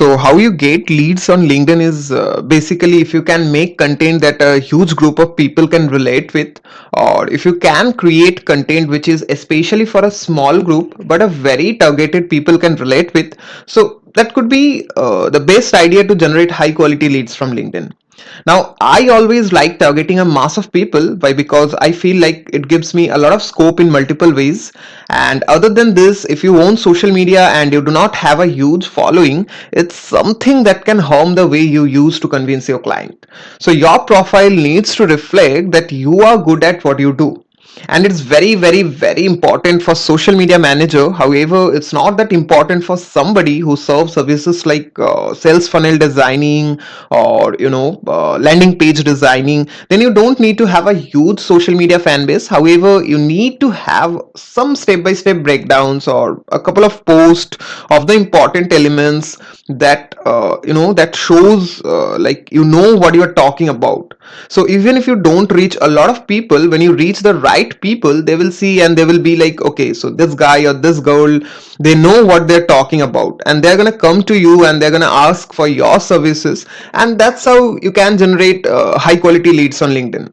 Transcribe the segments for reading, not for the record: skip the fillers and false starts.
So how you get leads on LinkedIn is basically if you can make content that a huge group of people can relate with, or if you can create content which is especially for a small group but a very targeted people can relate with. So that could be the best idea to generate high quality leads from LinkedIn. Now, I always like targeting a mass of people. Why? Because I feel like it gives me a lot of scope in multiple ways. And other than this, if you own social media and you do not have a huge following, it's something that can harm the way you use to convince your client. So your profile needs to reflect that you are good at what you do, and it's very important for social media manager. However, it's not that important for somebody who serves services like sales funnel designing, or landing page designing. Then you don't need to have a huge social media fan base. However, you need to have some step by step breakdowns or a couple of posts of the important elements that that shows what you're talking about. So even if you don't reach a lot of people, when you reach the right people, they will see and they will be like, okay, so this guy or this girl, they know what they're talking about, and they're going to come to you and they're going to ask for your services. And that's how you can generate high quality leads on LinkedIn.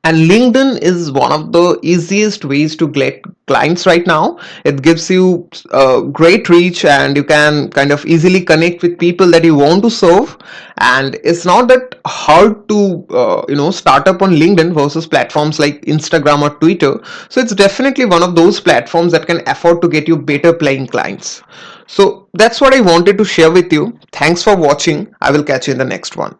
And LinkedIn is one of the easiest ways to get clients right now. It gives you great reach, and you can kind of easily connect with people that you want to serve. And it's not that hard to start up on LinkedIn versus platforms like Instagram or Twitter. So it's definitely one of those platforms that can afford to get you better paying clients. So that's what I wanted to share with you. Thanks for watching. I will catch you in the next one.